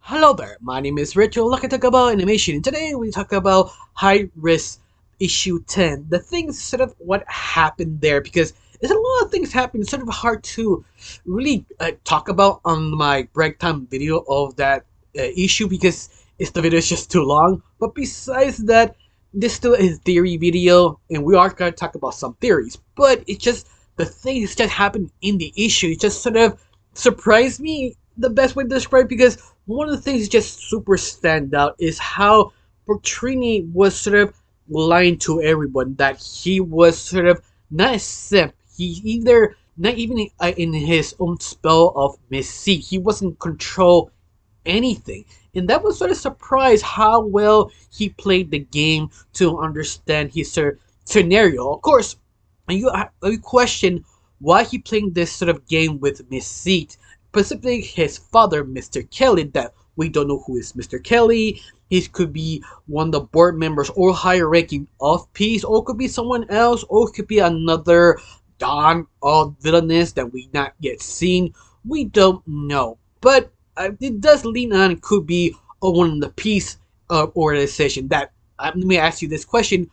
Hello there, my name is Rachel. Look, I talk about animation, and today we talk about High Risk Issue 10. The things, sort of what happened there, because there's a lot of things happening. It's sort of hard to really talk about on my break time video of that issue because the video is just too long. But besides that, this still is theory video, and we are going to talk about some theories. But it's just the things that happened in the issue. It just sort of surprised me. The best way to describe it, because one of the things that just super stand out is how Portrini was sort of lying to everyone that he was sort of not a simp. He either not even in his own spell of Mystique. He wasn't control anything. And that was sort of surprised how well he played the game to understand his scenario. Of course, you question why he playing this sort of game with Mystique, specifically his father, Mr. Kelly, that we don't know who is Mr. Kelly. He could be one of the board members or higher ranking of Peace, or it could be someone else, or it could be another Don or Villainous that we not yet seen. We don't know. But it does lean on it could be one of the Peace organization. That let me ask you this question: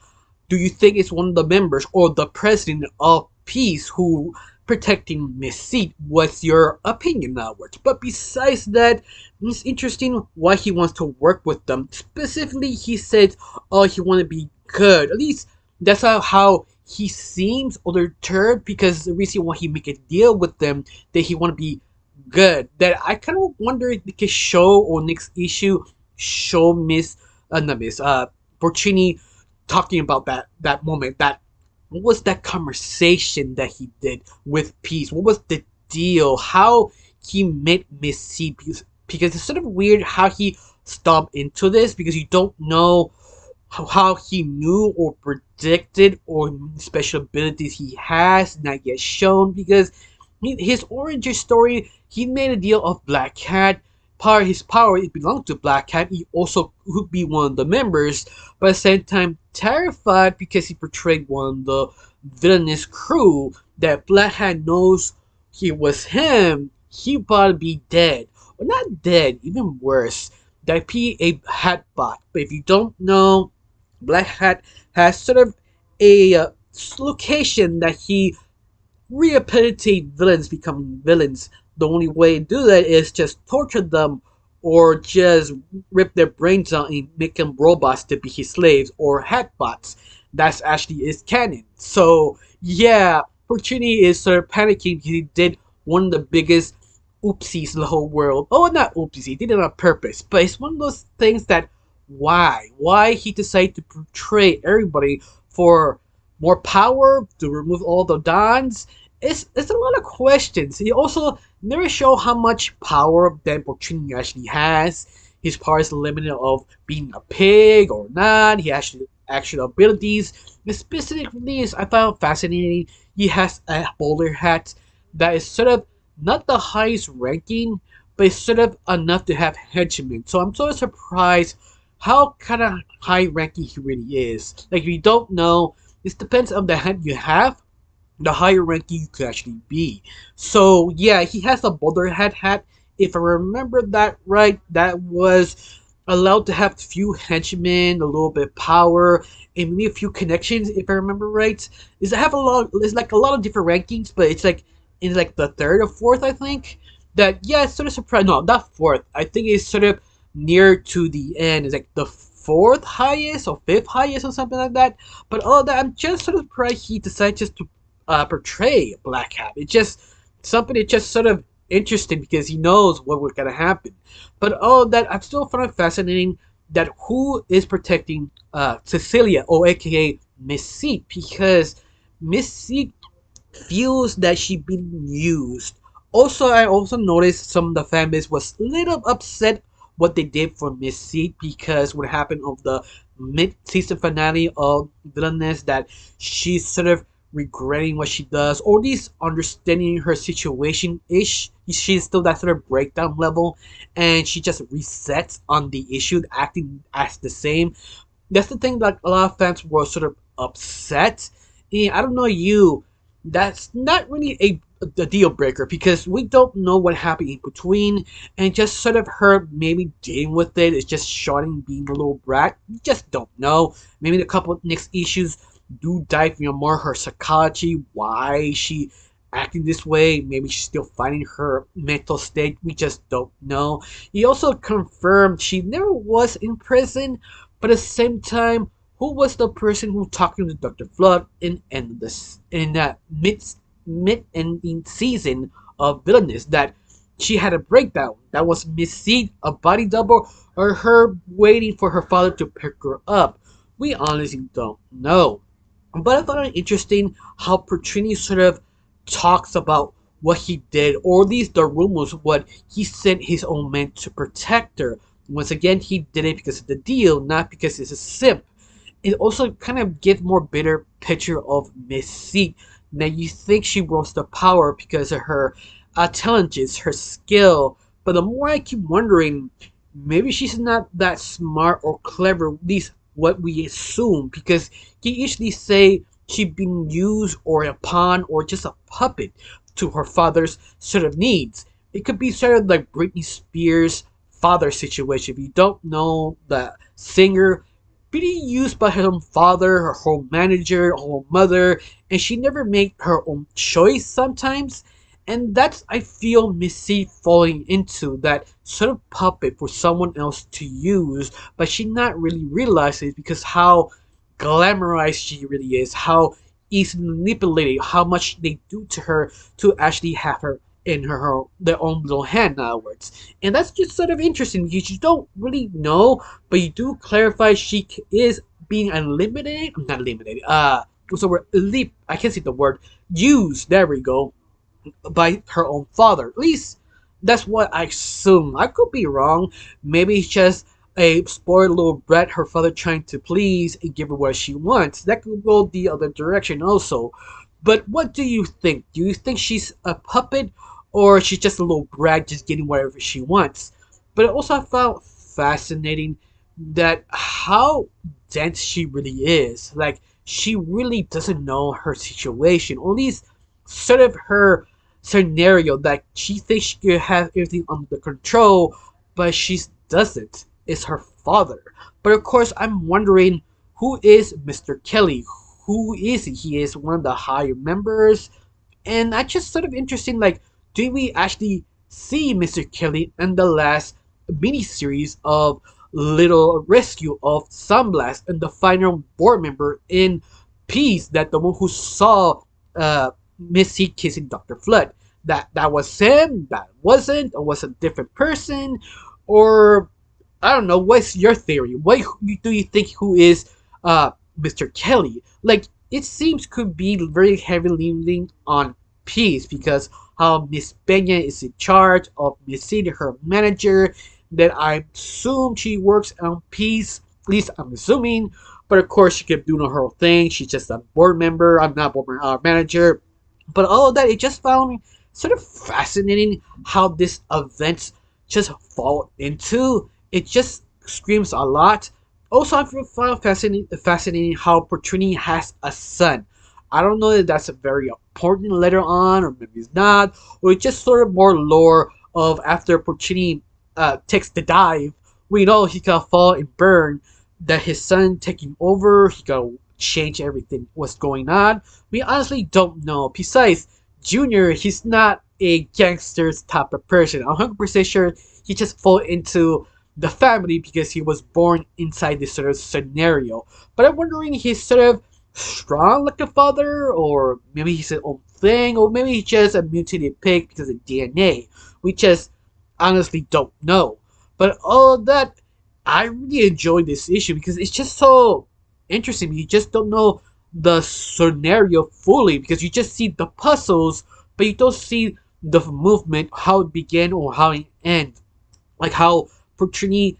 do you think it's one of the members or the president of Peace who protecting Mystique? What's your opinion on it? But besides that, it's interesting why he wants to work with them. Specifically, he said, "Oh, he want to be good." At least that's how he seems undeterred. Because the reason why he make a deal with them that he want to be good. That I kind of wonder if they could show or next issue show not Miss Porcini talking about that moment, that what was that conversation that he did with Peace? What was the deal? How he met Miss C? Because it's sort of weird how he stopped into this, because you don't know how he knew or predicted or special abilities he has not yet shown. Because his origin story, he made a deal of Black Cat. His power, it belonged to Black Cat. He also could be one of the members, but at the same time terrified because he portrayed one of the villainous crew that Black Cat knows he was him. He probably be dead, or not dead, even worse. That be a hat bot. But if you don't know, Black Hat has sort of a location that he rehabilitate villains becoming villains. The only way to do that is just torture them, or just rip their brains out and make them robots to be his slaves or hatbots. That's actually is canon. So yeah, Porcini is sort of panicking. He did one of the biggest oopsies in the whole world. Oh, not oopsies, he did it on purpose. But it's one of those things that why he decided to portray everybody for more power, to remove all the dons. It's a lot of questions. He also never show how much power that Porcini actually has. His power is limited of being a pig or not. He actually actual abilities. The specific things I found fascinating. He has a bowler hat that is sort of not the highest ranking, but it's sort of enough to have henchmen. So I'm sort of surprised how kind of high ranking he really is. Like, if you don't know, it depends on the hat you have, the higher ranking you could actually be. So yeah, he has a boulder hat. If I remember that right, that was allowed to have few henchmen, a little bit of power, and maybe a few connections. If I remember right, is I have a lot. It's like a lot of different rankings, but it's like in like the third or fourth, I think. That yeah, it's sort of surprised. No, not fourth. I think it's sort of near to the end. It's like the fourth highest or fifth highest or something like that. But all of that, I'm just sort of surprised he decided just to portray Black Cat. It's just something that's just sort of interesting because he knows what was gonna happen. But all of that, I still find it fascinating that who is protecting Cecilia, or AKA Mystique, because Mystique feels that she's being used. Also, I also noticed some of the fan base was a little upset what they did for Mystique, because what happened of the mid-season finale of Villainous, that she's sort of regretting what she does, or at least understanding her situation ish. She's still that sort of breakdown level, and she just resets on the issue, acting as the same. That's the thing that a lot of fans were sort of upset. And I don't know you, that's not really the deal breaker because we don't know what happened in between, and just sort of her maybe dealing with it is just shorting being a little brat. We just don't know. Maybe the couple next issues do dive more her psychology, why she acting this way. Maybe she's still finding her mental state. We just don't know. He also confirmed she never was in prison, but at the same time, who was the person who talking to Dr. Flood in this in that mid ending season of Villainous that she had a breakdown? That was Miss Seed, a body double, or her waiting for her father to pick her up? We honestly don't know. But I found it interesting how Petrini sort of talks about what he did, or at least the rumors, what he sent his own men to protect her. Once again, he did it because of the deal, not because he's a simp. It also kind of gives more bitter picture of Miss C. Now you think she rose to power because of her intelligence, her skill, but the more I keep wondering, maybe she's not that smart or clever, at least what we assume, because you usually say she being used or a pawn or just a puppet to her father's sort of needs. It could be sort of like Britney Spears' father situation. If you don't know the singer, pretty used by her own father, her whole manager, her whole mother, and she never made her own choice sometimes. And that's, I feel, Missy falling into that sort of puppet for someone else to use, but she not really realizes it because how glamorized she really is, how easily manipulated, how much they do to her to actually have her in their own little hand, in other words. And that's just sort of interesting because you don't really know, but you do clarify she is being unlimited. Not eliminated. What's the word? Elite. I can't see the word. Used. There we go, by her own father. At least that's what I assume. I could be wrong. Maybe it's just a spoiled little brat her father trying to please and give her what she wants. That could go the other direction also. But what do you think? Do you think she's a puppet or she's just a little brat just getting whatever she wants? But also I found fascinating that how dense she really is. Like she really doesn't know her situation, or at least sort of her scenario that she thinks she could have everything under control, but she doesn't. It's her father. But of course, I'm wondering who is Mr. Kelly? Who is he? He is one of the higher members, and that's just sort of interesting. Like, do we actually see Mr. Kelly in the last miniseries of Little Rescue of Sunblast and the final board member in Peace? That the one who saw Missy kissing Dr. Flood. That was him. That wasn't, or was a different person, or I don't know. What's your theory? What do you think? Who is Mr. Kelly? Like it seems could be very heavily leaning on Peace because how Miss Benya is in charge of Miss City, her manager. That I assume she works on Peace. At least I'm assuming. But of course, she kept doing her whole thing. She's just a board member. I'm not board member, manager. But all of that, it just found sort of fascinating how this event just fall into. It just screams a lot. Also, I found fascinating how Portrini has a son. I don't know if that's a very important later on, or maybe it's not, or it's just sort of more lore of after Porcini takes the dive, we know he gonna fall and burn, that his son taking over, he gonna change everything, what's going on. We honestly don't know. Besides, Junior, he's not a gangster's type of person. I'm 100% sure he just fall into the family because he was born inside this sort of scenario. But I'm wondering he's sort of strong like a father, or maybe he's his own thing, or maybe he's just a mutated pig because of DNA. We just honestly don't know. But all of that, I really enjoyed this issue because it's just so interesting. You just don't know the scenario fully because you just see the puzzles, but you don't see the movement, how it began or how it ends. Like how Portrini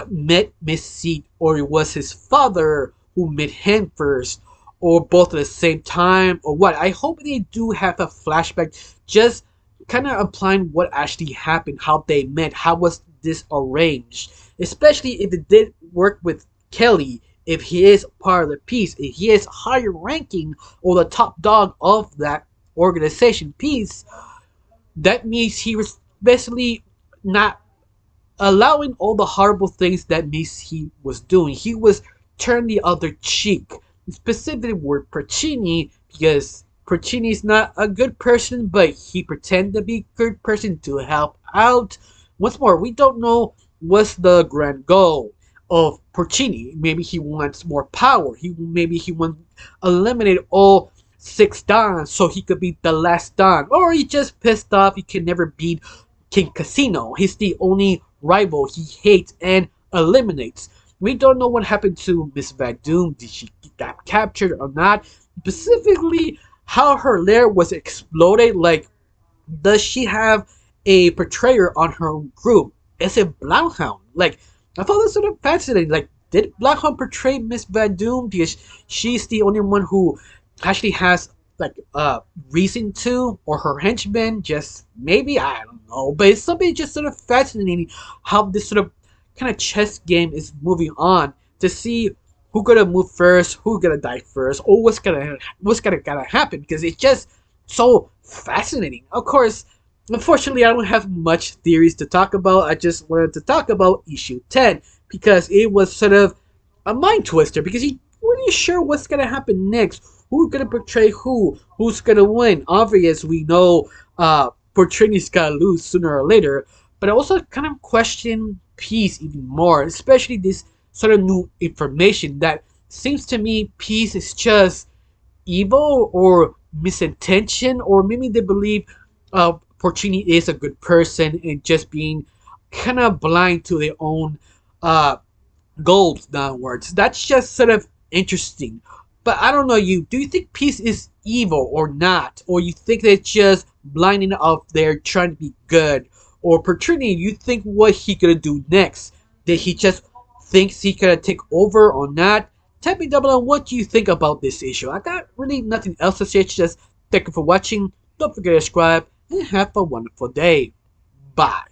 met Miss Seed, or it was his father who met him first, or both at the same time, or what. I hope they do have a flashback, just kind of applying what actually happened, how they met, how was this arranged, especially if it did work with Kelly, if he is part of the piece, if he is higher ranking or the top dog of that organization, Peace, that means he was basically not allowing all the horrible things that means he was doing. He was turning the other cheek. Specifically, word Percini, because Percini is not a good person, but he pretended to be a good person to help out. Once more, we don't know what's the grand goal of Porcini. Maybe he wants more power. Maybe he wants to eliminate all six Dons so he could be the last Don. Or he just pissed off he can never beat King Casino. He's the only rival he hates and eliminates. We don't know what happened to Miss Van Doom. Did she get captured or not? Specifically, how her lair was exploded. Like, does she have a portrayer on her own group? Is it Bloodhound? Like, I thought this sort of fascinating. Like, did Bloodhound portray Miss Van Doom because she's the only one who actually has like reason to, or her henchmen just maybe, I don't know, but it's something just sort of fascinating how this sort of kind of chess game is moving on to see who gonna move first, who gonna die first, or what's gonna happen because it's just so fascinating. Of course, unfortunately, I don't have much theories to talk about. I just wanted to talk about issue 10 because it was sort of a mind twister because you weren't really sure what's gonna happen next. Who's gonna portray who? Who's gonna win? Obvious, we know Portrini's gonna lose sooner or later, but I also kind of question Peace even more, especially this sort of new information that seems to me Peace is just evil or misintention, or maybe they believe Porcini is a good person and just being kind of blind to their own uh, goals downwards. That's just sort of interesting. But I don't know you. Do you think Peace is evil or not? Or you think they're just blinding up there trying to be good? Or Porcini, you think what he gonna do next? Did he just thinks he gonna take over or not? Tell me down below what you think about this issue. I got really nothing else to say. Just thank you for watching. Don't forget to subscribe and have a wonderful day. Bye.